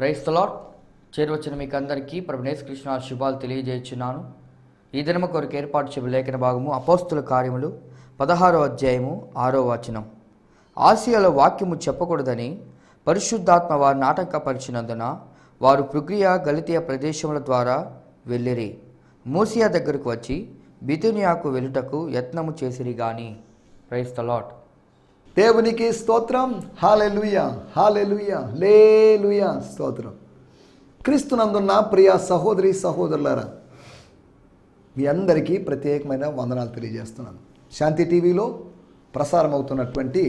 Praise the lord. చేరువచ్చిన మీకు అందరికీ ప్రభువైన యేసుక్రీస్తు శుభాలు తెలియజేయుచున్నాను. ఈ దినము కొరకు ఏర్పాటు చేయబడిన లేఖన భాగము అపోస్తుల కార్యములు 16వ అధ్యాయము 6వ వచనం. ఆసియాలో వాక్యము చెప్పకూడదని పరిశుద్ధాత్మ వారిని ఆటంకపరిచినందున వారు ఫ్రుగియ గలితియ ప్రదేశముల ద్వారా వెళ్ళిరి. మూసియా దగ్గరకు వచ్చి బితునియాకు వెళ్ళుటకు యత్నము చేసిరి గాని. Praise the lord. దేవునికి స్తోత్రం. హల్లెలూయా, హల్లెలూయా, హల్లెలూయా, స్తోత్రం. క్రీస్తునందున్న ప్రియ సహోదరి సహోదరులారా, మీ అందరికీ ప్రత్యేకమైన వందనాలు తెలియజేస్తున్నాను. శాంతి టీవీలో ప్రసారం అవుతున్నటువంటి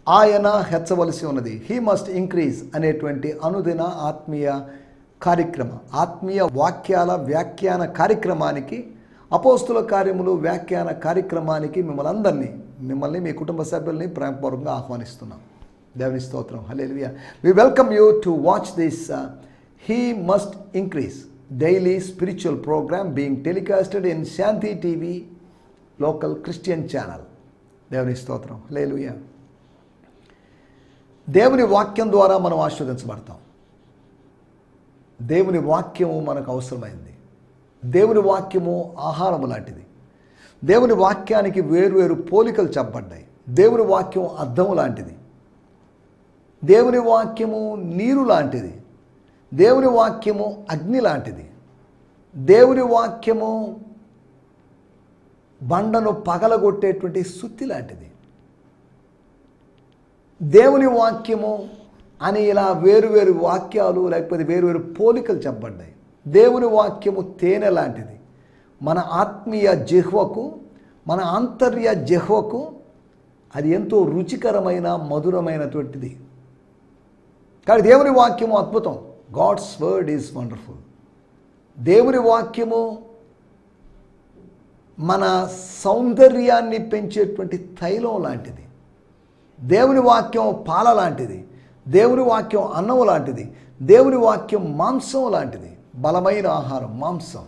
ఆయన హెచ్చవలసి ఉన్నది, హీ మస్ట్ ఇంక్రీజ్ అనేటువంటి అనుదిన ఆత్మీయ ఆత్మీయ వాక్యాల వ్యాఖ్యాన కార్యక్రమానికి, అపోస్తుల కార్యములు వ్యాఖ్యాన కార్యక్రమానికి మిమ్మల్ని మీ కుటుంబ సభ్యుల్ని ప్రేమపూర్వకంగా ఆహ్వానిస్తున్నాం. దేవుని స్తోత్రం. Hallelujah. We welcome you to watch this he must increase daily spiritual programme being telecasted in Shanti TV local Christian channel. దేవుని స్తోత్రం. హల్లెలూయా. దేవుని వాక్యం ద్వారా మనం ఆశీర్వదించబడతాం. దేవుని వాక్యము మనకు అవసరమైంది. దేవుని వాక్యము ఆహారము లాంటిది. దేవుని వాక్యానికి వేరువేరు పోలికలు చెప్పబడ్డాయి. దేవుని వాక్యం అద్దము లాంటిది. దేవుని వాక్యము నీరు లాంటిది. దేవుని వాక్యము అగ్ని లాంటిది. దేవుని వాక్యము బండను పగలగొట్టేటువంటి సుత్తి లాంటిది. దేవుని వాక్యము అని ఇలా వేరువేరు వాక్యాలు లేకపోతే వేరువేరు పోలికలు చెప్పబడ్డాయి. దేవుని వాక్యము తేనె లాంటిది. మన ఆత్మీయ జిహ్వకు, మన ఆంతర్య జిహ్వకు అది ఎంతో రుచికరమైన మధురమైనటువంటిది. కానీ దేవుని వాక్యము అద్భుతం. God's word is wonderful. దేవుని వాక్యము మన సౌందర్యాన్ని పెంచేటువంటి తైలం లాంటిది. దేవుని వాక్యం పాల లాంటిది. దేవుని వాక్యం అన్నం లాంటిది. దేవుని వాక్యం మాంసం లాంటిది. బలమైన ఆహారం మాంసం.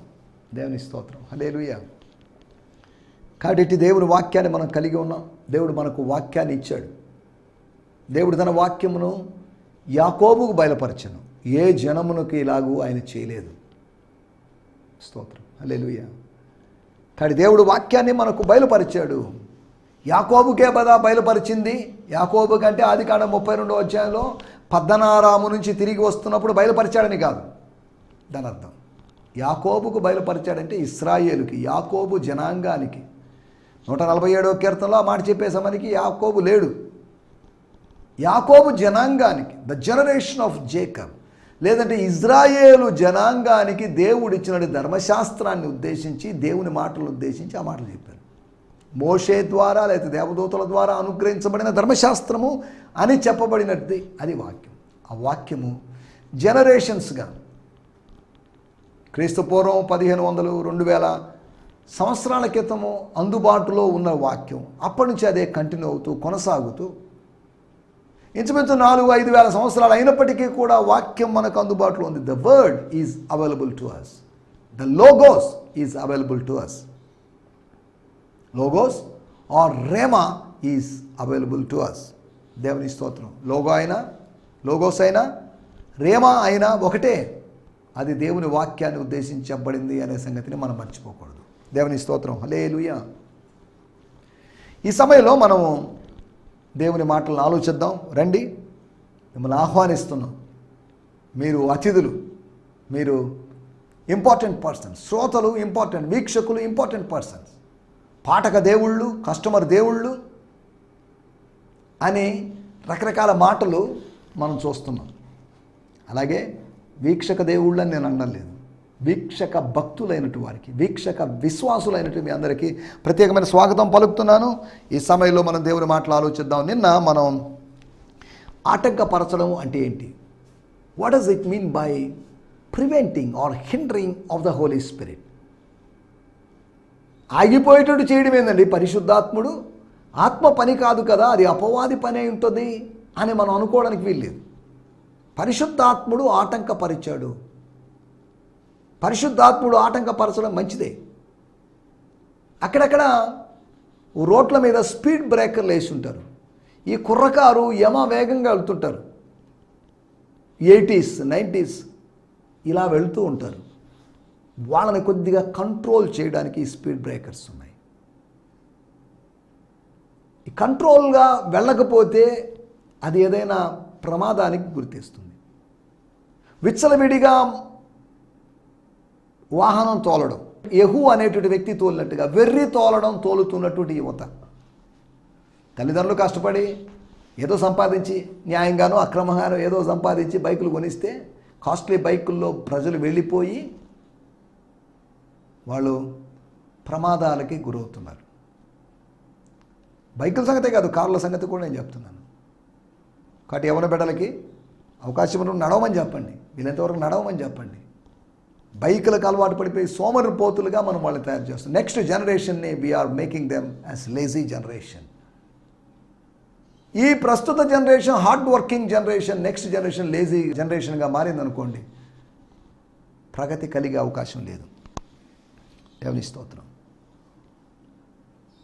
దేవుని స్తోత్రం. హల్లెలూయా. కాబట్టి దేవుని వాక్యాన్ని మనం కలిగి ఉన్నాం. దేవుడు మనకు వాక్యాన్ని ఇచ్చాడు. దేవుడు తన వాక్యమును యాకోబుకు బయలుపరచను. ఏ జనమునకు ఇలాగూ ఆయన చేయలేదు. స్తోత్రం. హల్లెలూయా. కాబట్టి దేవుడు వాక్యాన్ని మనకు బయలుపరిచాడు. యాకోబుకే బదా బయలుపరిచింది. యాకోబు కంటే ఆదికాండం 32వ అధ్యాయంలో పద్దనారాము నుంచి తిరిగి వస్తున్నప్పుడు బయలుపరిచాడని కాదు దాని అర్థం. యాకోబుకు బయలుపరిచాడంటే ఇశ్రాయేలుకి, యాకోబు జనాంగానికి. 147వ కీర్తనలో ఆ మాట చెప్పే సమయానికి యాకోబు లేడు. యాకోబు జనాంగానికి, ద జనరేషన్ ఆఫ్ జేకబ్, లేదంటే ఇజ్రాయేలు జనాంగానికి దేవుడిచ్చిన ధర్మశాస్త్రాన్ని ఉద్దేశించి, దేవుని మాటలను ఉద్దేశించి ఆ మాటలు చెప్పారు. మోషే ద్వారా లేదా దేవదూతల ద్వారా అనుగ్రహించబడిన ధర్మశాస్త్రము అని చెప్పబడినది అది వాక్యం. ఆ వాక్యము జనరేషన్స్గా క్రీస్తు పూర్వం 1500 2000 సంవత్సరాల క్రితము అందుబాటులో ఉన్న వాక్యం అప్పటి నుంచి అదే కంటిన్యూ అవుతూ కొనసాగుతూ ఇంచుమించు 4-5 వేల సంవత్సరాలు అయినప్పటికీ కూడా వాక్యం మనకు అందుబాటులో ఉంది. The word is available to us. The logos is available to us. Logos or rhema is available to us. దేవుని స్తోత్రం. లోగోస్ అయినా రేమా అయినా ఒకటే. అది దేవుని వాక్యాన్ని ఉద్దేశించబడింది అనే సంగతిని మనం మర్చిపోకూడదు. దేవుని స్తోత్రం. హల్లెలూయా. ఈ సమయంలో మనము దేవుని మాటలను ఆలోచిద్దాం. రండి, మిమ్మల్ని ఆహ్వానిస్తున్నాం. మీరు అతిథులు, మీరు ఇంపార్టెంట్ పర్సన్స్. శ్రోతలు ఇంపార్టెంట్, వీక్షకులు ఇంపార్టెంట్ పర్సన్స్. పాఠక దేవుళ్ళు, కస్టమర్ దేవుళ్ళు అని రకరకాల మాటలు మనం చూస్తున్నాం. అలాగే వీక్షక దేవుళ్ళు అని నేను అనలేదు. వీక్షక భక్తులైనటు వారికి, వీక్షక విశ్వాసులైనటు మీ అందరికీ ప్రత్యేకమైన స్వాగతం పలుకుతున్నాను. ఈ సమయంలో మనం దేవుని మాటలు ఆలోచిద్దాం. నిన్న మనం ఆటంకపరచడం అంటే ఏంటి, what does it mean by preventing or hindering of the holy spirit. ఆగిపోయేటట్టు చేయడం ఏందండి? పరిశుద్ధాత్ముడు ఆత్మ పని కాదు కదా, అది అపవాది పని అయి ఉంటుంది అని మనం అనుకోవడానికి వీల్లేదు. పరిశుద్ధాత్ముడు ఆటంకపరిచాడు. పరిశుద్ధాత్ముడు ఆటంకపరచడం మంచిదే. అక్కడక్కడ రోడ్ల మీద స్పీడ్ బ్రేకర్లు వేసి ఉంటారు. ఈ కుర్రకారు యమ వేగంగా వెళ్తుంటారు. 80s 90s ఇలా వెళ్తూ ఉంటారు. వాళ్ళని కొద్దిగా కంట్రోల్ చేయడానికి ఈ స్పీడ్ బ్రేకర్స్ ఉన్నాయి. ఈ కంట్రోల్గా వెళ్ళకపోతే అది ఏదైనా ప్రమాదానికి గురితీస్తుంది. విచ్చలవిడిగా వాహనం తోలడం, యెహూ అనేటువంటి వ్యక్తి తోలినట్టుగా వెర్రి తోలుతున్నటువంటి యువత. తల్లిదండ్రులు కష్టపడి ఏదో సంపాదించి న్యాయంగానో అక్రమంగానో ఏదో సంపాదించి బైకులు కొనిస్తే కాస్ట్లీ బైకుల్లో ప్రజలు వెళ్ళిపోయి వాళ్ళు ప్రమాదాలకి గురవుతున్నారు. బైకుల సంగతే కాదు, కార్ల సంగతి కూడా నేను చెప్తున్నాను. కాబట్టి యవ్వన బిడ్డలకి అవకాశం ఉన్న నడవమని చెప్పండి, వీళ్ళంతవరకు నడవమని చెప్పండి. బైకులకు అలవాటు పడిపోయి సోమరిపోతులుగా మనం వాళ్ళని తయారు చేస్తాం. నెక్స్ట్ జనరేషన్ని we are making them as lazy generation. ఈ ప్రస్తుత generation hard working generation, next generation lazy జనరేషన్గా మారిందనుకోండి, ప్రగతి కలిగే అవకాశం లేదు. దేవుని స్తోత్రం.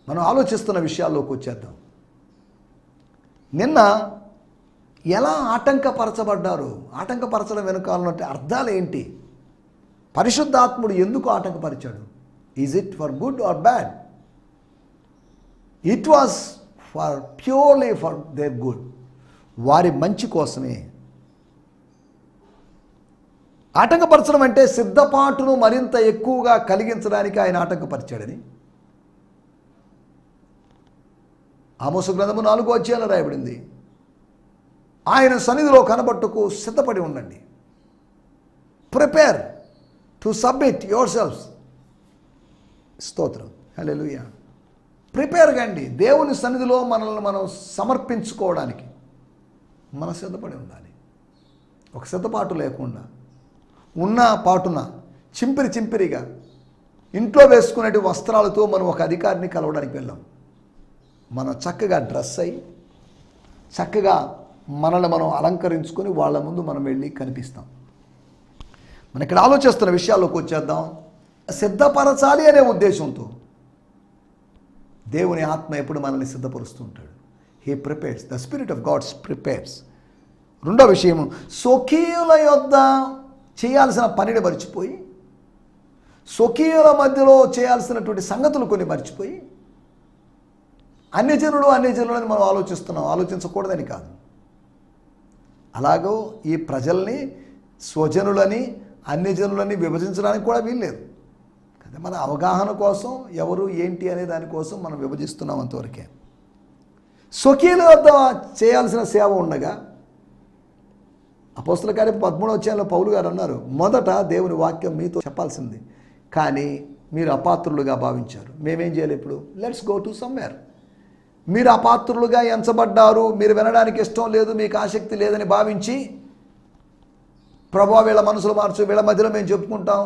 మనం ఆలోచిస్తున్న విషయాల్లోకి వచ్చేద్దాం. నిన్న ఎలా ఆటంకపరచబడ్డారు, ఆటంకపరచడం వెనుకాలన్నట్టు అర్థాలు ఏంటి, పరిశుద్ధాత్ముడు ఎందుకు ఆటంకపరిచాడు? Is it for good or bad? It was for purely for their good, వారి మంచి కోసమే. ఆటంకపరచడం అంటే సిద్ధపాటును మరింత ఎక్కువగా కలిగించడానికి ఆయన ఆటంకపరిచాడని ఆమోసు గ్రంథము 4వ అధ్యాయంలో రాయబడింది. ఆయన సన్నిధిలో కనబట్టుకు సిద్ధపడి ఉండండి. Prepare to submit your selfs. స్తోత్రం, హల్లెలూయా. ప్రిపేర్ కండి, దేవుని సన్నిధిలో మనల్ని మనం సమర్పించుకోవడానికి మనం సిద్ధపడి ఉండాలి. ఒక సిద్ధపాటు లేకుండా ఉన్న పాటున చింపిరిగా ఇంట్లో వేసుకునే వస్త్రాలతో మనం ఒక అధికారిని కలవడానికి వెళ్ళాం. మనం చక్కగా డ్రెస్ అయ్యి చక్కగా మనల్ని మనం అలంకరించుకొని వాళ్ళ ముందు మనం వెళ్ళి కనిపిస్తాం. మనం ఇక్కడ ఆలోచిస్తున్న విషయాల్లోకి వచ్చేద్దాం. సిద్ధపరచాలి అనే ఉద్దేశంతో దేవుని ఆత్మ ఎప్పుడు మనల్ని సిద్ధపరుస్తూ ఉంటాడు. He prepares, the spirit of God's prepares. రెండో విషయం, స్వకీయుల యొద్ద చేయాల్సిన పనిని మర్చిపోయి, స్వకీయుల మధ్యలో చేయాల్సినటువంటి సంగతులు కొన్ని మర్చిపోయి అన్యజనులని మనం ఆలోచించకూడదని కాదు. అలాగో ఈ ప్రజల్ని స్వజనులని అన్యజనులని విభజించడానికి కూడా వీల్లేదు కదా. మన అవగాహన కోసం ఎవరు ఏంటి అనే దానికోసం మనం విభజిస్తున్నాం అంతవరకే. స్వకీయుల వద్ద చేయాల్సిన సేవ ఉండగా అపోస్తల కార్యం 13వ అధ్యాయంలో పౌలు గారు అన్నారు, మొదట దేవుని వాక్యం మీతో చెప్పాల్సింది, కానీ మీరు అపాత్రులుగా భావించారు. మేమేం చేయాలి ఇప్పుడు? Let's go to somewhere. మీరు అపాత్రులుగా ఎంచబడ్డారు, మీరు వినడానికి ఇష్టం లేదు, మీకు ఆసక్తి లేదని భావించి, ప్రభువా వీళ్ళ మనసులు మార్చు, వీళ్ళ మధ్యలో మేము చెప్పుకుంటాం,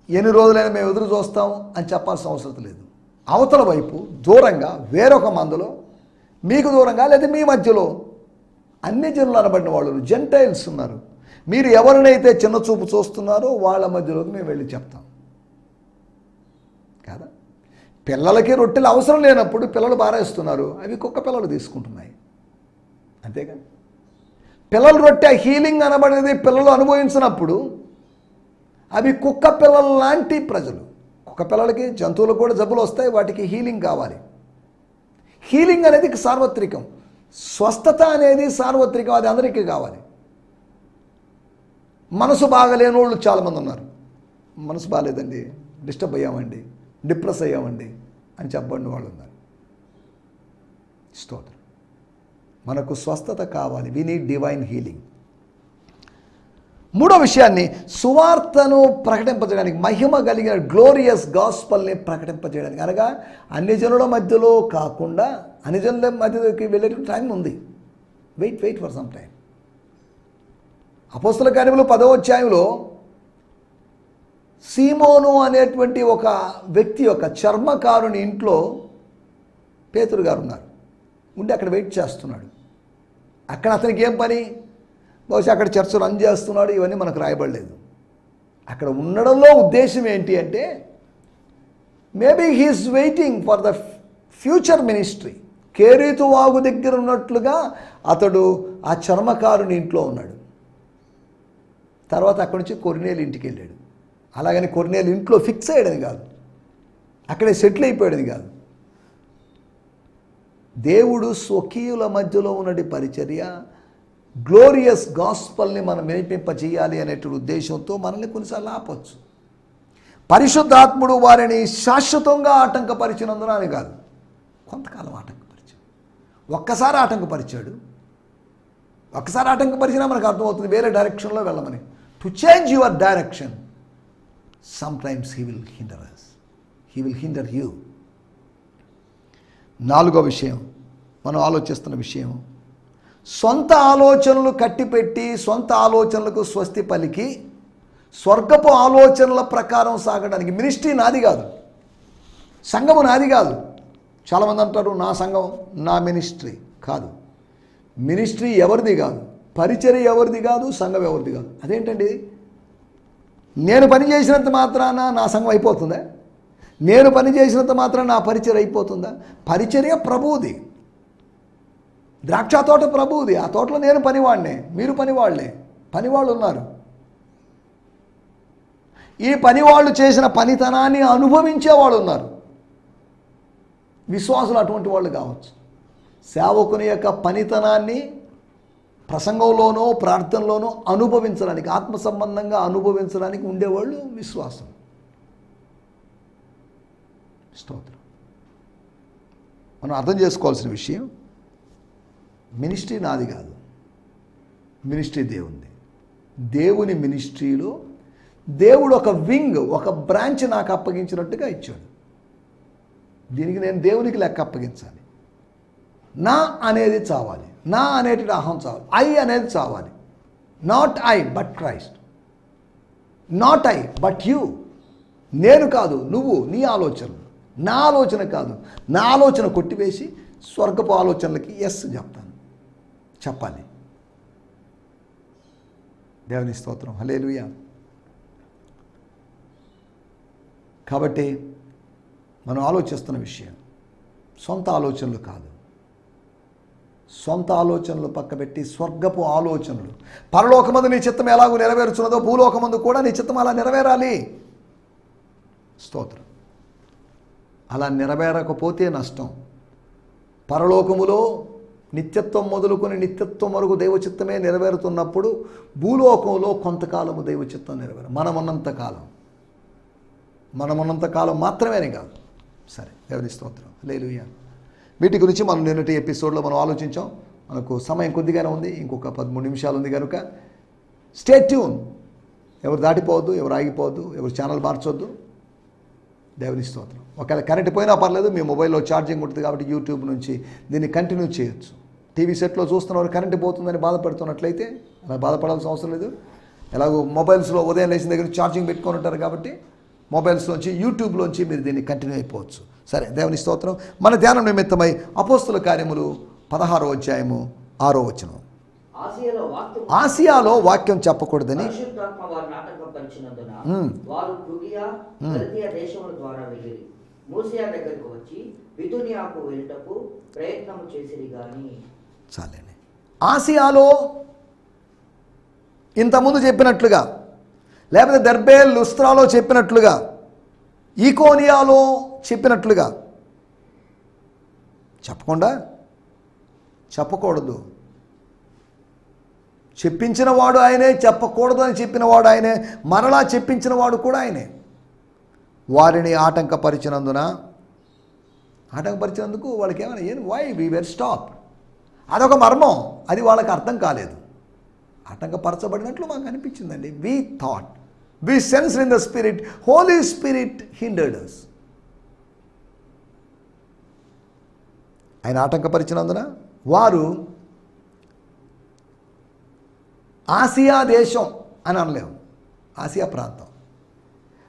ఎన్ని రోజులైనా మేము ఎదురు చూస్తాం అని చెప్పాల్సిన అవసరం లేదు. అవతల వైపు దూరంగా వేరొక మందులో, మీకు దూరంగా లేదా మీ మధ్యలో అన్యజనులు అనబడిన వాళ్ళు జెంటైల్స్ ఉన్నారు. మీరు ఎవరినైతే చిన్న చూపు చూస్తున్నారో వాళ్ళ మధ్యలోకి మేము వెళ్ళి చెప్తాం కదా. పిల్లలకి రొట్టెలు అవసరం లేనప్పుడు పిల్లలు బారేస్తున్నారు, అవి కుక్క పిల్లలు తీసుకుంటున్నాయి, అంతేగా. పిల్లల రొట్టె హీలింగ్ అనబడేది పిల్లలు అనుభవించినప్పుడు అవి కుక్క పిల్లల లాంటి ప్రజలు. కుక్క పిల్లలకి జంతువులకు కూడా జబ్బులు వస్తాయి, వాటికి హీలింగ్ కావాలి. హీలింగ్ అనేది సార్వత్రికం, స్వస్థత అనేది సార్వత్రికం, అది అందరికీ కావాలి. మనసు బాగలేని వాళ్ళు చాలామంది ఉన్నారు. మనసు బాగాలేదండి, డిస్టర్బ్ అయ్యామండి, డిప్రెస్ అయ్యామండి అని చెప్పండి వాళ్ళు ఉన్నారు. స్తోత్రం. మనకు స్వస్థత కావాలి. We need divine healing. మూడో విషయాన్ని, సువార్తను ప్రకటింపజేయడానికి, మహిమ కలిగిన గ్లోరియస్ గాస్పల్ని ప్రకటింపజేయడానికి, అనగా అన్యజనుల మధ్యలో కాకుండా అన్యజనుల మధ్యలోకి వెళ్ళే టైం ఉంది. Wait for some time. అపోస్తల కార్యములు 10వ అధ్యాయంలో సీమోను అనేటువంటి ఒక వ్యక్తి, ఒక చర్మకారుని ఇంట్లో పేతురు గారు ఉన్నారు. ఉండి అక్కడ వెయిట్ చేస్తున్నాడు. అక్కడ అతనికి ఏం పని? బహుశా అక్కడ చర్చ్ రన్ చేస్తున్నాడు, ఇవన్నీ మనకు రాయబడలేదు. అక్కడ ఉండడంలో ఉద్దేశం ఏంటి అంటే, maybe he is waiting for the future ministry. Kerith వాగు దగ్గర ఉన్నట్లుగా అతడు ఆ చర్మకారుని ఇంట్లో ఉన్నాడు. తర్వాత అక్కడి నుంచి కొర్నేలు ఇంటికి వెళ్ళాడు. అలాగని కొర్నేలు ఇంట్లో ఫిక్స్ అయ్యాడని కాదు, అక్కడే సెటిల్ అయిపోయాడని కాదు. దేవుడు స్వకీయుల మధ్యలో ఉన్నటి పరిచర్య, గ్లోరియస్ గాస్పల్ని మనం వినిపింపచేయాలి అనేటువంటి ఉద్దేశంతో మనల్ని కొన్నిసార్లు ఆపొచ్చు. పరిశుద్ధాత్ముడు వారిని శాశ్వతంగా ఆటంకపరిచినందున అని కాదు, కొంతకాలం ఆటంకపరిచాడు. ఒక్కసారి ఆటంకపరిచాడు, ఒక్కసారి ఆటంకపరిచినా మనకు అర్థమవుతుంది వేరే డైరెక్షన్లో వెళ్ళమని. To change your direction sometimes he will hinder us, he will hinder you. 4వ విషయం, మనం ఆలోచిస్తున్న విషయం, సొంత ఆలోచనలు కట్టిపెట్టి సొంత ఆలోచనలకు స్వస్తి పలికి స్వర్గపు ఆలోచనల ప్రకారం సాగడానికి. మినిస్ట్రీ నాది కాదు, సంఘము నాది కాదు. చాలామంది అంటారు నా సంఘం నా మినిస్ట్రీ కాదు. మినిస్ట్రీ ఎవరిది కాదు, పరిచర్య ఎవరిది కాదు, సంఘం ఎవరిది కాదు. అదేంటండి? నేను పని చేసినంత మాత్రాన నా సంఘం అయిపోతుందా? నేను పని చేసినంత మాత్రాన నా పరిచర్య అయిపోతుందా? పరిచర్య ప్రభువుది, ద్రాక్ష తోట ప్రభువుది. ఆ తోటలో నేను పనివాడినే, మీరు పనివాళ్లే. పనివాళ్ళు ఉన్నారు. ఈ పనివాళ్ళు చేసిన పనితనాన్ని అనుభవించేవాళ్ళు ఉన్నారు. విశ్వాసులు అటువంటి వాళ్ళు కావచ్చు. సేవకుని యొక్క పనితనాన్ని ప్రసంగంలోనో ప్రార్థనలోనో అనుభవించడానికి, ఆత్మ సంబంధంగా అనుభవించడానికి ఉండేవాళ్ళు విశ్వాసం. స్తోత్రం. మనం అర్థం చేసుకోవాల్సిన విషయం, మినిస్ట్రీ నాది కాదు, మినిస్ట్రీ దేవునిది. దేవుని మినిస్ట్రీలో దేవుడు ఒక వింగ్, ఒక బ్రాంచ్ నాకు అప్పగించినట్టుగా ఇచ్చాడు. దీనికి నేను దేవునికి లెక్క అప్పగించాలి. నా అనేది చావాలి, నా అనేటి అహం చావాలి, ఐ అనేది చావాలి. Not I but Christ, not I but you. నేను కాదు నువ్వు, నీ ఆలోచనలు. నా ఆలోచన కాదు, నా ఆలోచన కొట్టివేసి స్వర్గపు ఆలోచనలకి ఎస్ చెప్పాలి. దేవుని స్తోత్రం, హల్లెలూయా. కాబట్టి మనం ఆలోచిస్తున్న విషయం సొంత ఆలోచనలు కాదు, సొంత ఆలోచనలు పక్కబెట్టి స్వర్గపు ఆలోచనలు. పరలోకమందు నీ చిత్తం ఎలాగూ నెరవేరుచున్నదో భూలోకమందు కూడా నీ చిత్తం అలా నెరవేరాలి. స్తోత్రం. అలా నెరవేరకపోతే నష్టం. పరలోకములో నిత్యత్వం మొదలుకొని నిత్యత్వం వరకు దైవచిత్తమే నెరవేరుతున్నప్పుడు భూలోకంలో కొంతకాలము దైవచిత్తం నెరవేరు. మనమున్నంత కాలం మాత్రమేనే కాదు. సరే, దేవుని స్తోత్రం, హల్లెలూయా. వీటి గురించి మనం నిన్నటి ఎపిసోడ్లో మనం ఆలోచించాం. మనకు సమయం కొద్దిగానే ఉంది, ఇంకొక 13 నిమిషాలు ఉంది కనుక స్టే ట్యూన్. ఎవరు దాటిపోవద్దు, ఎవరు ఆగిపోవద్దు, ఎవరు ఛానల్ మార్చొద్దు. దేవుని స్తోత్రం. ఒకవేళ కరెంట్ పోయినా పర్లేదు, మీ మొబైల్లో ఛార్జింగ్ ఉంటుంది కాబట్టి యూట్యూబ్ నుంచి దీన్ని కంటిన్యూ చేయొచ్చు. టీవీ సెట్లో చూస్తున్నవారు కరెంట్ పోతుందని బాధపడుతున్నట్లయితే అలా బాధపడాల్సిన అవసరం లేదు. ఎలాగో మొబైల్స్లో ఉదయం లేచిన దగ్గర ఛార్జింగ్ పెట్టుకొని ఉంటారు కాబట్టి మొబైల్స్లోంచి యూట్యూబ్లోంచి మీరు దీన్ని కంటిన్యూ అయిపోవచ్చు. సరే, దేవుని స్తోత్రం. మన ధ్యానం నిమిత్తమై అపోస్తుల కార్యములు 16వ అధ్యాయము 6వ వచనం. ఆసియాలో వాక్యం చెప్పకూడదని చాలండి. ఆసియాలో ఇంతకుముందు చెప్పినట్లుగా, లేకపోతే దెర్బే లుస్త్రాలో చెప్పినట్లుగా, ఈకోనియాలో చెప్పినట్లుగా చెప్పకూడదు. చెప్పించిన వాడు ఆయనే, చెప్పకూడదు అని చెప్పిన వాడు ఆయనే, మరలా చెప్పించిన వాడు కూడా ఆయనే. వారిని ఆటంకపరిచినందుకు వాళ్ళకి ఏమైనా వై వి వెర్ స్టాప్. అదొక మర్మం, అది వాళ్ళకి అర్థం కాలేదు. ఆటంకపరచబడినట్లు మాకు అనిపించిందండి. We thought, we sensed in the spirit, holy spirit hindered us. ఆయన ఆటంకపరిచినందున వారు ఆసియా దేశం అని అనలేము, ఆసియా ప్రాంతం.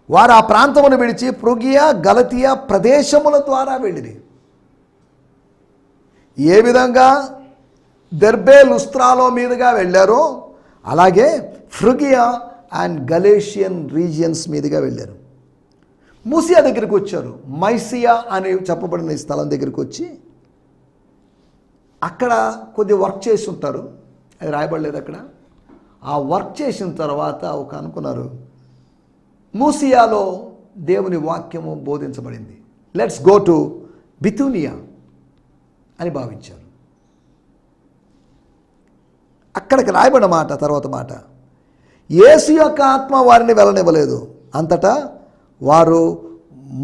వారు ఆ ప్రాంతమును విడిచి ఫ్రుగియా, గలతియా ప్రదేశముల ద్వారా వెళ్ళిరి. ఏ విధంగా దెర్బే లుస్త్రాలో మీదుగా వెళ్ళారో అలాగే ఫ్రుగియా అండ్ గలేషియన్ రీజియన్స్ మీదుగా వెళ్ళారు. మూసియా దగ్గరికి వచ్చారు. మైసియా అని చెప్పబడిన ఈ స్థలం దగ్గరికి వచ్చి అక్కడ కొద్ది వర్క్ చేసి ఉంటారు, అది రాయబడలేదు అక్కడ. ఆ వర్క్ చేసిన తర్వాత ఒక అనుకున్నారు, మూసియాలో దేవుని వాక్యము బోధించబడింది, లెట్స్ గో టు బితూనియా అని భావించారు. అక్కడికి రాయబడిన మాట, తర్వాత మాట, యేసు యొక్క ఆత్మ వారిని వెళ్ళనివ్వలేదు. అంతటా వారు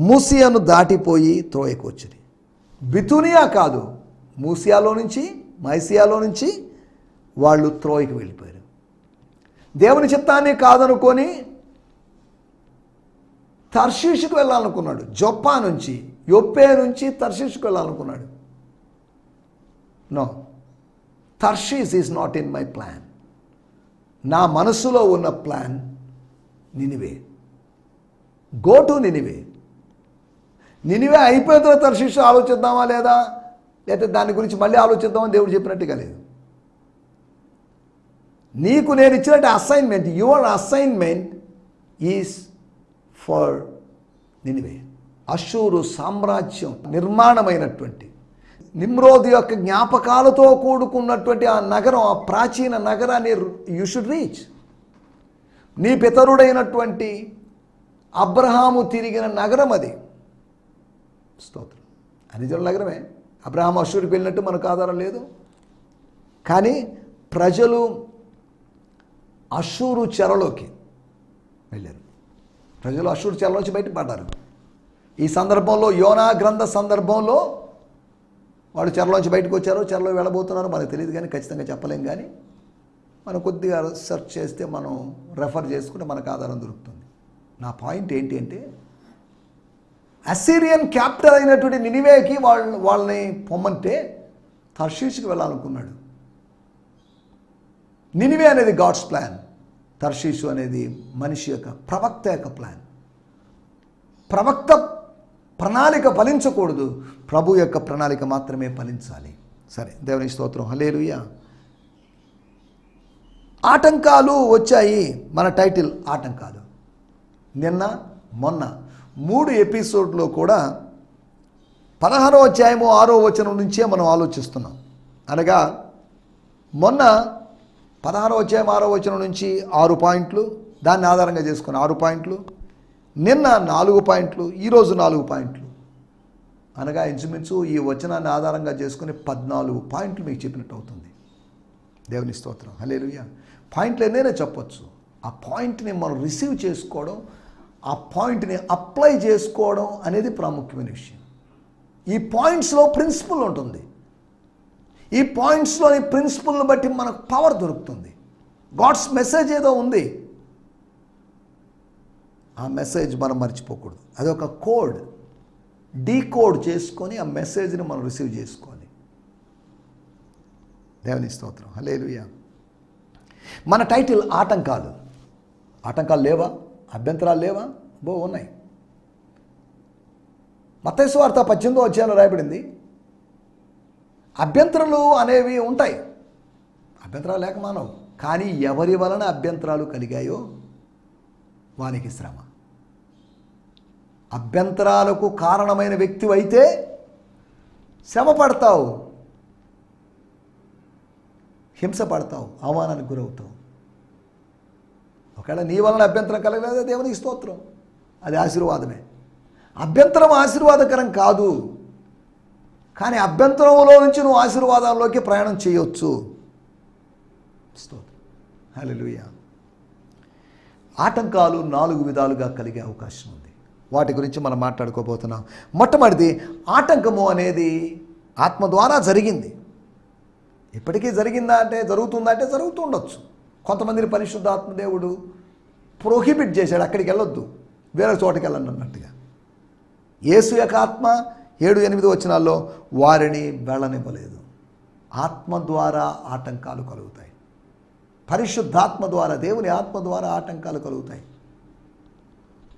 మూసియాను దాటిపోయి త్రోయకు వచ్చింది. బితూనియా కాదు, మూసియాలో నుంచి, మైసియాలో నుంచి వాళ్ళు త్రోయకు వెళ్ళిపోయారు. దేవుని చిత్తాన్ని కాదనుకొని తర్షీషుకు వెళ్ళాలనుకున్నాడు. జొప్పా నుంచి, యొప్పే నుంచి తర్షీషుకు వెళ్ళాలనుకున్నాడు. No, Tarshish is not in my plan. నా మనసులో ఉన్న plan Nineveh. Go to Nineveh. Nineveh అయిపోయిన తర్వాత తర్షీషు ఆలోచిద్దామా లేదా, లేకపోతే దాని గురించి మళ్ళీ ఆలోచిద్దామని దేవుడు చెప్పినట్టుగా లేదు. నీకు నేను ఇచ్చినట్టు assignment, your assignment is for Nineveh. అష్షూరు సామ్రాజ్యం నిర్మాణమైనటువంటి నిమ్రోద్ యొక్క జ్ఞాపకాలతో కూడుకున్నటువంటి ఆ నగరం, ఆ ప్రాచీన నగరాన్ని యు షుడ్ రీచ్. నీ పితరుడైనటువంటి అబ్రహాము తిరిగిన నగరం అది. స్తోత్రం. అది నిజం నగరమే. అబ్రహాము అష్షూరుకి వెళ్ళినట్టు మనకు ఆధారం లేదు. కానీ ప్రజలు అష్షూరు చెరలోకి వెళ్ళారు. ప్రజలు అష్షూరు చెరలోంచి బయటపడ్డారు. ఈ సందర్భంలో, యోనా గ్రంథ సందర్భంలో వాళ్ళు చెరలోంచి బయటకు వచ్చారు, చెరలో వెళ్ళబోతున్నారు, మనకు తెలియదు కానీ ఖచ్చితంగా చెప్పలేం. కానీ మనం కొద్దిగా సెర్చ్ చేస్తే, మనం రెఫర్ చేసుకుంటే మనకు ఆధారం దొరుకుతుంది. నా పాయింట్ ఏంటి అంటే, అసిరియన్ క్యాపిటల్ అయినటువంటి నినివేకి వాళ్ళని పొమ్మంటే తర్షీషుకి వెళ్ళాలనుకున్నాడు. నినివే అనేది గాడ్స్ ప్లాన్, తర్షీషు అనేది మనిషి యొక్క, ప్రవక్త యొక్క ప్లాన్. ప్రవక్త ప్రణాళిక ఫలించకూడదు, ప్రభు యొక్క ప్రణాళిక మాత్రమే ఫలించాలి. సరే, దేవుని స్తోత్రం, హల్లెలూయా. ఆటంకాలు వచ్చాయి. మన టైటిల్ ఆటంకాలు. నిన్న మొన్న 3 ఎపిసోడ్లో కూడా 16వ అధ్యాయము 6వ వచనం నుంచే మనం ఆలోచిస్తున్నాం. అనగా మొన్న 16వ అధ్యాయం 6వ వచనం నుంచి 6 పాయింట్లు, దాన్ని ఆధారంగా చేసుకుని 6 పాయింట్లు, నిన్న 4 పాయింట్లు, ఈరోజు 4 పాయింట్లు. అనగా ఇంచుమించు ఈ వచనాన్ని ఆధారంగా చేసుకుని 14 పాయింట్లు మీకు చెప్పినట్టు అవుతుంది. దేవుని స్తోత్రం, హల్లెలూయా. పాయింట్లు ఎన్నైనా చెప్పొచ్చు. ఆ పాయింట్ని మనం రిసీవ్ చేసుకోవడం, ఆ పాయింట్ని అప్లై చేసుకోవడం అనేది ప్రాముఖ్యమైన విషయం. ఈ పాయింట్స్లో ప్రిన్సిపల్ ఉంటుంది. ఈ పాయింట్స్లోని ప్రిన్సిపల్ని బట్టి మనకు పవర్ దొరుకుతుంది. గాడ్స్ మెసేజ్ ఏదో ఉంది, ఆ మెసేజ్ మనం మర్చిపోకూడదు. అదొక కోడ్, డీకోడ్ చేసుకొని ఆ మెసేజ్ని మనం రిసీవ్ చేసుకోవాలి. దేవుని స్తోత్రం, హల్లెలూయా. మన టైటిల్ ఆటంకాలు. ఆటంకాలు లేవా? అభ్యంతరాలు లేవా? ఉన్నాయి. మత్తయి సువార్త 18వ అధ్యాయంలో రాయబడింది, అభ్యంతరాలు అనేవి ఉంటాయి. అభ్యంతరాలు లేక మానవు. కానీ ఎవరి వలన అభ్యంతరాలు కలిగాయో వానికి శ్రమ. అభ్యంతరాలకు కారణమైన వ్యక్తి అయితే శ్రమ పడతావు, హింస పడతావు, అవమానానికి గురవుతావు. ఒకవేళ నీ వలన అభ్యంతరం కలగలేదా, దేవునికి స్తోత్రం, అది ఆశీర్వాదమే. అభ్యంతరం ఆశీర్వాదకరం కాదు, కానీ అభ్యంతరంలో నుంచి నువ్వు ఆశీర్వాదంలోకి ప్రయాణం చేయొచ్చు. స్తోత్రం, హల్లెలూయా. ఆటంకాలు 4 విధాలుగా కలిగే అవకాశం ఉంది. వాటి గురించి మనం మాట్లాడుకోబోతున్నాం. మొట్టమొదటిది, ఆటంకము అనేది ఆత్మ ద్వారా జరిగింది. ఇప్పటికీ జరిగిందా అంటే, జరుగుతుందా అంటే జరుగుతూ ఉండొచ్చు. కొంతమందిని పరిశుద్ధాత్మ దేవుడు ప్రొహిబిట్ చేశాడు, అక్కడికి వెళ్ళొద్దు, వేరే చోటకి వెళ్ళండి అన్నట్టుగా. యేసు యొక్క ఆత్మ 7-8 వచనాల్లో వారిని వెళ్ళనివ్వలేదు. ఆత్మ ద్వారా ఆటంకాలు కలుగుతాయి. పరిశుద్ధాత్మ ద్వారా, దేవుని ఆత్మ ద్వారా ఆటంకాలు కలుగుతాయి.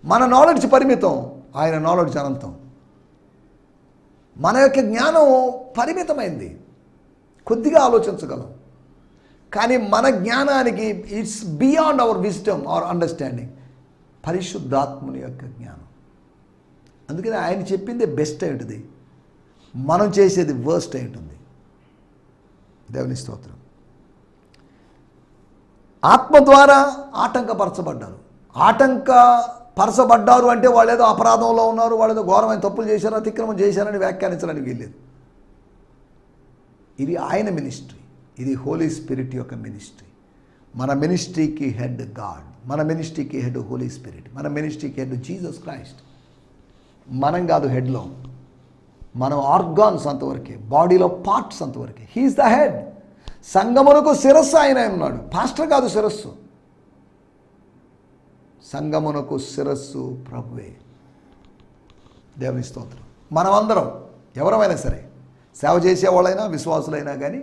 మన నాలెడ్జ్ పరిమితం, ఆయన నాలెడ్జ్ అనంతం. మన యొక్క జ్ఞానం పరిమితమైంది, కొద్దిగా ఆలోచించగలం. కానీ మన జ్ఞానానికి it's beyond our wisdom, our understanding, పరిశుద్ధాత్ముని యొక్క జ్ఞానం. అందుకని ఆయన చెప్పింది బెస్ట్ అయి ఉంటుంది, మనం చేసేది వర్స్ట్ అయి ఉంటుంది. దేవుని స్తోత్రం. ఆత్మ ద్వారా ఆటంకపరచబడ్డారు. ఆటంకపరచబడ్డారు అంటే వాళ్ళు ఏదో అపరాధంలో ఉన్నారు, వాళ్ళు ఏదో ఘోరమైన తప్పులు చేశారు, అతిక్రమం చేశారని వ్యాఖ్యానించడానికి వీల్లేదు. ఇది ఆయన మినిస్ట్రీ, ఇది హోలీ స్పిరిట్ యొక్క మినిస్ట్రీ. మన మినిస్ట్రీకి హెడ్ గాడ్, మన మినిస్ట్రీకి హెడ్ హోలీ స్పిరిట్, మన మినిస్ట్రీకి హెడ్ జీసస్ క్రైస్ట్. మనం కాదు హెడ్లో, మనం ఆర్గాన్స్ అంతవరకే, బాడీలో పార్ట్స్ అంతవరకే. He's the head. సంగమునకు శిరస్సు ఆయన ఉన్నాడు, పాస్టర్ కాదు శిరస్సు. సంగమునకు శిరస్సు ప్రభువే. దేవుని స్తోత్రం. మనమందరం ఎవరమైనా సరే, సేవ చేసేవాళ్ళైనా విశ్వాసులైనా కానీ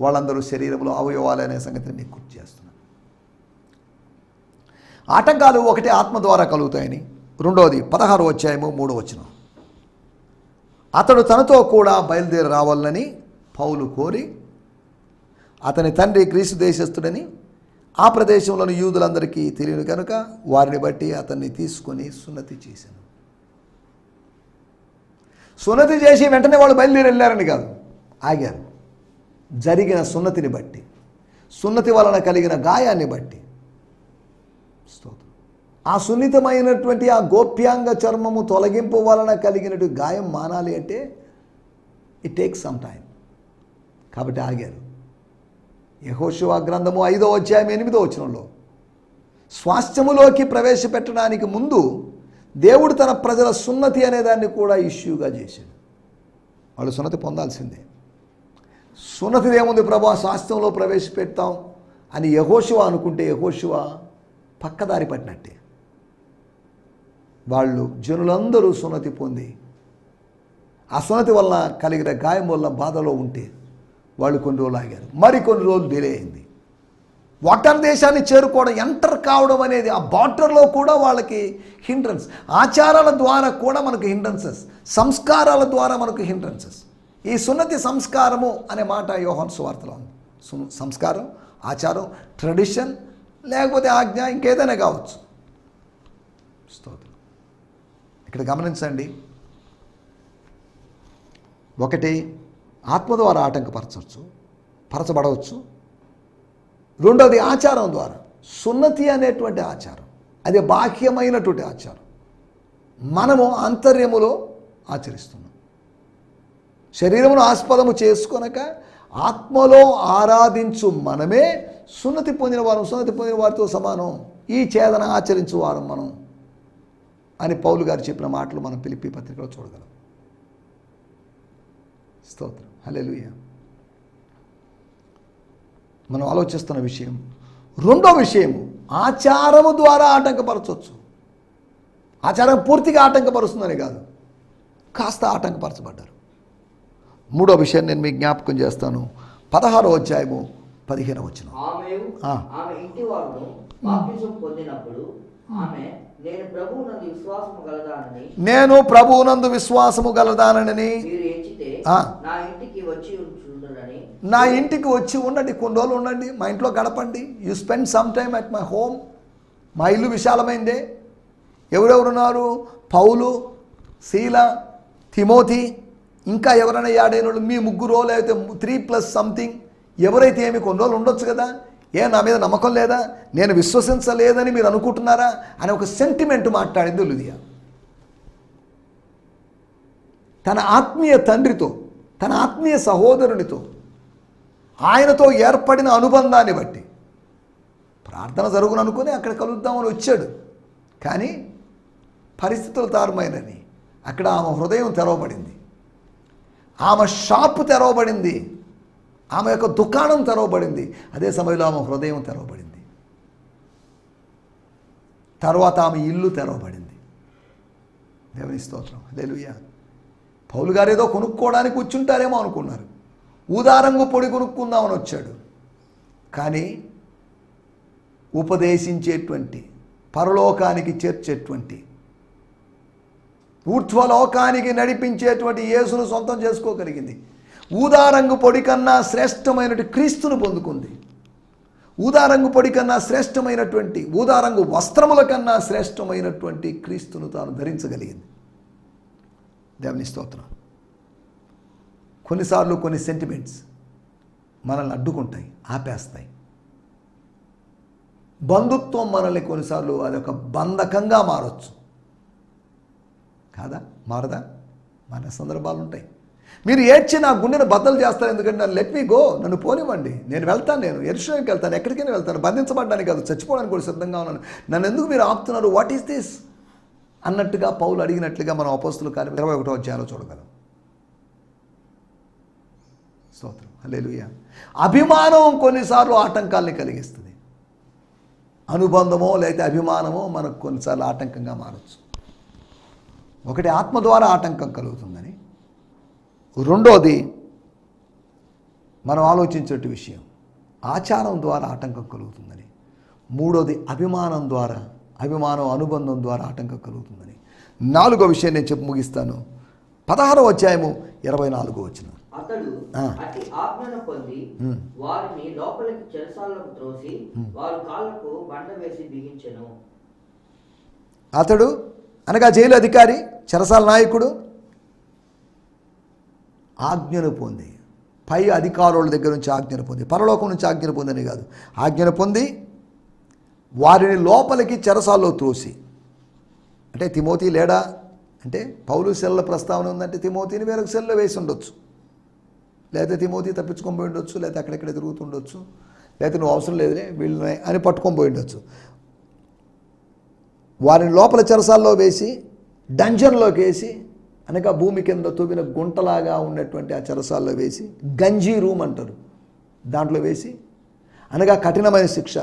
వాళ్ళందరూ శరీరంలో అవయవాలనే సంగతిని మీకు గుర్తు చేస్తున్నాను. ఆటంకాలు ఒకటి ఆత్మ ద్వారా కలుగుతాయని, రెండవది 16వ అధ్యాయము 3వ వచనం. అతడు తనతో కూడా బయలుదేరి రావాలని పౌలు కోరి, అతని తండ్రి గ్రీసు దేశస్థుడని ఆ ప్రదేశంలోని యూదులందరికీ తెలియను కనుక వారిని బట్టి అతన్ని తీసుకొని సున్నతి చేశాను. సున్నతి చేసి వెంటనే వాళ్ళు బయలుదేరి వెళ్ళారని కాదు, ఆగారు. జరిగిన సున్నతిని బట్టి, సున్నతి వలన కలిగిన గాయాన్ని బట్టి. ఆ సున్నితమైనటువంటి ఆ గోప్యాంగ చర్మము తొలగింపు వలన కలిగినటువంటి గాయం మానాలి అంటే ఇట్ టేక్స్ సమ్ టైం. కాబట్టి ఆగారు. యెహోషువ గ్రంథము 5వ అధ్యాయం 8వ వచనంలో స్వాస్థ్యములోకి ప్రవేశపెట్టడానికి ముందు దేవుడు తన ప్రజల సున్నతి అనేదాన్ని కూడా ఇష్యూగా చేశాడు. వాళ్ళు సున్నతి పొందాల్సిందే. సున్నతి ఏముంది ప్రభా, స్వాస్థ్యంలో ప్రవేశపెడతాం అని యెహోషువ అనుకుంటే యెహోషువ పక్కదారి పట్టినట్టే. వాళ్ళు జనులందరూ సున్నతి పొంది ఆ సున్నతి వల్ల కలిగిన గాయం వల్ల బాధలో ఉంటే వాళ్ళు కొన్ని రోజులు ఆగారు. మరికొన్ని రోజులు డిలే అయింది. వాగ్దాన దేశాన్ని చేరుకోవడం, ఎంటర్ కావడం అనేది ఆ బార్డర్లో కూడా వాళ్ళకి హిండ్రన్స్. ఆచారాల ద్వారా కూడా మనకు హిండ్రన్సెస్, సంస్కారాల ద్వారా మనకు హిండ్రన్సెస్. ఈ సున్నతి సంస్కారము అనే మాట యోహాను సువార్తలో ఉంది. సంస్కారం, ఆచారం, ట్రెడిషన్, లేకపోతే ఆజ్ఞ, ఇంకేదైనా కావచ్చు. స్తోత్రం. ఇక్కడ గమనించండి, ఒకటి ఆత్మ ద్వారా పరచబడవచ్చు. రెండోది ఆచారం ద్వారా. సున్నతి అనేటువంటి ఆచారం అది బాహ్యమైనటువంటి ఆచారం, మనము ఆంతర్యములో ఆచరిస్తున్నాం. శరీరమును ఆస్పదము చేసుకొనక ఆత్మలో ఆరాధించు మనమే సున్నతి పొందిన వారం, సున్నతి పొందిన వారితో సమానం, ఈ ఛేదన ఆచరించు వారం మనం అని పౌలు గారు చెప్పిన మాటలు మనం ఫిలిప్పీ పత్రికలో చూడగలం. స్తోత్రం. హల్లెలూయా. మనం ఆలోచిస్తున్న విషయం, రెండో విషయము ఆచారము ద్వారా ఆటంకపరచవచ్చు. ఆచారం పూర్తిగా ఆటంకపరుస్తుందని కాదు, కాస్త ఆటంకపరచబడ్డారు. మూడో విషయాన్ని నేను మీకు జ్ఞాపకం చేస్తాను. 16వ అధ్యాయము 15వ వచనం. ఆమె ఇంటి వారు బాప్తిసం పొందినప్పుడు ఆమె నేను ప్రభువునందు విశ్వాసము గలదానని మీరు ఎంచితే నా ఇంటికి వచ్చి ఉండండి, కొన్ని రోజులు ఉండండి, మా ఇంట్లో గడపండి. You spend some time at my home. మా ఇల్లు విశాలమైందే. ఎవరెవరున్నారు? పౌలు, శీల, తిమోతి, ఇంకా ఎవరైనా యాడైన మీ ముగ్గురో లేకపోతే 3+ సంథింగ్, ఎవరైతే ఏమి కొన్ని రోజులు ఉండొచ్చు కదా. నా మీద నమ్మకం లేదా, నేను విశ్వసించలేదని మీరు అనుకుంటున్నారా అని ఒక సెంటిమెంట్ మాట్లాడింది లుదియా. తన ఆత్మీయ తండ్రితో, తన ఆత్మీయ సహోదరునితో, ఆయనతో ఏర్పడిన అనుబంధాన్ని బట్టి ప్రార్థన జరుగును అనుకుని అక్కడ కలుద్దామని వచ్చాడు. కానీ పరిస్థితులు తారుమైనని అక్కడ ఆమె హృదయం తెరవబడింది, ఆమె షాపు తెరవబడింది, ఆమె యొక్క దుకాణం తెరవబడింది. అదే సమయంలో ఆమె హృదయం తెరవబడింది. తర్వాత ఆమె ఇల్లు తెరవబడింది. దేవుని స్తోత్రం. హల్లెలూయా. పౌలు గారు ఏదో కొనుక్కోవడానికి కూర్చుంటారేమో అనుకున్నారు. ఊదారంగు పొడి కొనుక్కుందామని వచ్చాడు. కానీ ఉపదేశించేటువంటి, పరలోకానికి చేర్చేటువంటి, ఊర్ధ్వలోకానికి నడిపించేటువంటి యేసును సొంతం చేసుకోగలిగింది. ఊదారంగు పొడి కన్నా శ్రేష్టమైనటువంటి క్రీస్తును పొందుకుంది. ఊదారంగు పొడి కన్నా శ్రేష్టమైనటువంటి, ఊదారంగు వస్త్రముల కన్నా శ్రేష్టమైనటువంటి క్రీస్తును తాను ధరించగలిగింది. దేవుని స్తోత్రం. కొన్నిసార్లు కొన్ని సెంటిమెంట్స్ మనల్ని అడ్డుకుంటాయి, ఆపేస్తాయి. బంధుత్వం మనల్ని కొన్నిసార్లు అదొక బంధకంగా మారచ్చు కాదా? మారదా? మన సందర్భాలు ఉంటాయి. మీరు ఏడ్చి నా గుండెను బద్దలు చేస్తారు, ఎందుకంటే నన్ను లెట్ మీ గో, నన్ను పోనివ్వండి, నేను వెళ్తాను, నేను యెరూషలేముకి వెళ్తాను, ఎక్కడికైనా వెళ్తాను, బంధించబడ్డానికి కాదు, చచ్చిపోవడానికి కూడా సిద్ధంగా ఉన్నాను, నన్ను ఎందుకు మీరు ఆపుతున్నారు, వాట్ ఈస్ దిస్ అన్నట్టుగా పౌలు అడిగినట్లుగా మనం అపోస్తుల కార్యం 21వ అధ్యాయంలో చూడగలం. స్తోత్రం, హల్లెలూయా. అభిమానం కొన్నిసార్లు ఆటంకాల్ని కలిగిస్తుంది. అనుబంధమో లేకపోతే అభిమానమో మనకు కొన్నిసార్లు ఆటంకంగా మారచ్చు. ఒకటి ఆత్మ ద్వారా ఆటంకం కలుగుతుందని, రెండోది మనం ఆలోచించే విషయం ఆచారం ద్వారా ఆటంకం కలుగుతుందని, మూడోది అభిమానం అనుబంధం ద్వారా ఆటంకం కలుగుతుందని, నాలుగో విషయం నేను చెప్పి ముగిస్తాను. 16వ అధ్యాయము 24వ వచనం. అతడు అతి ఆజ్ఞను పొంది వారిని లోపలికి చెరసాలకు త్రోసి వారి కాళ్ళకు బండ వేసి బిగించెను. అతడు అనగా జైలు అధికారి, చెరసాల నాయకుడు ఆజ్ఞను పొంది, పై అధికారుల దగ్గర నుంచి ఆజ్ఞను పొంది, పరలోకం నుంచి ఆజ్ఞను పొందని కాదు, ఆజ్ఞను పొంది వారిని లోపలికి చెరసాల్లో త్రోసి. అంటే తిమోతి లేడా అంటే పౌలు సెల్ల ప్రస్తావన ఉందంటే తిమోతిని వేరొక సెల్లో వేసి ఉండొచ్చు, లేకపోతే తిమోతి తప్పించుకొని పోయి ఉండొచ్చు, లేకపోతే అక్కడెక్కడ తిరుగుతుండొచ్చు, లేకపోతే నువ్వు అవసరం లేదులే వీళ్ళని అని పట్టుకొని పోయి ఉండొచ్చు. వారిని లోపల చెరసాల్లో వేసి డంజన్లోకి వేసి, అనగా భూమి కింద తవ్విన గుంటలాగా ఉన్నటువంటి ఆ చెరసాల్లో వేసి, గంజీ రూమ్ అంటారు, దాంట్లో వేసి, అనగా కఠినమైన శిక్ష.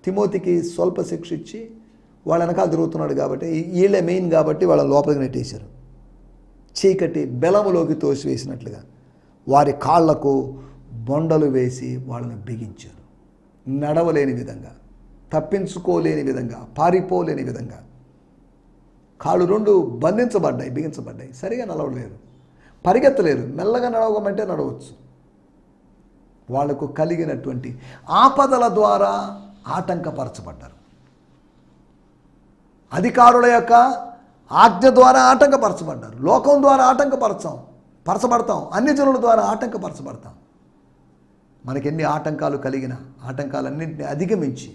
తిమోతికి స్వల్ప శిక్ష ఇచ్చి వాళ్ళ వెనకాల తిరుగుతున్నాడు కాబట్టి, వీళ్ళే మెయిన్ కాబట్టి వాళ్ళ లోపలికి నెట్టేశారు. చీకటి బెలములోకి తోసివేసినట్లుగా వారి కాళ్లకు బొండలు వేసి వాళ్ళని బిగించారు. నడవలేని విధంగా, తప్పించుకోలేని విధంగా, పారిపోలేని విధంగా కాళ్ళు రెండు బిగించబడ్డాయి. సరిగా నడవలేరు, పరిగెత్తలేరు, మెల్లగా నడవమంటే నడవచ్చు. వాళ్లకు కలిగినటువంటి ఆపదల ద్వారా ఆటంకపరచబడ్డారు. అధికారుల యొక్క ఆజ్ఞ ద్వారా ఆటంకపరచబడ్డారు. లోకం ద్వారా పరచబడతాం, అన్ని జనుల ద్వారా ఆటంకపరచబడతాం. మనకెన్ని ఆటంకాలు కలిగినా ఆటంకాలన్నింటినీ అధిగమించి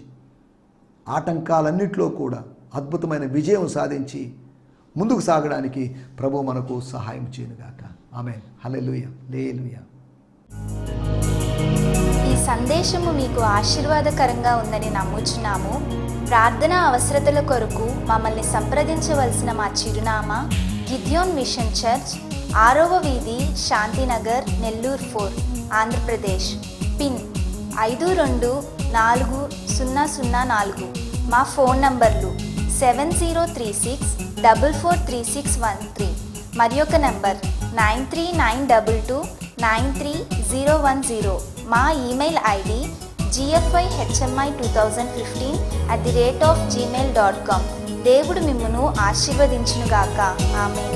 ఆటంకాలన్నింటిలో కూడా అద్భుతమైన విజయం సాధించి ముందుకు సాగడానికి ప్రభు మనకు సహాయం చేయనుగాక. ఆమేన్, హల్లెలూయా, హల్లెలూయా. ఈ సందేశము మీకు ఆశీర్వాదకరంగా ఉందని నమ్ముచున్నాము. ప్రార్థనా అవసరతల కొరకు మమ్మల్ని సంప్రదించవలసిన మా చిరునామా గిద్యోన్ మిషన్ చర్చ్, 6వ వీధి, శాంతినగర్, నెల్లూరు 4, ఆంధ్రప్రదేశ్. పిన్ 524004. మా ఫోన్ నంబర్లు 7036443613 మరి ఒక నంబర్ 9392293010. మా ఈమెయిల్ ఐడి gfihmi2015@gmail.com. దేవుడు మిమ్మును ఆశీర్వదించునుగాక. ఆమేన్.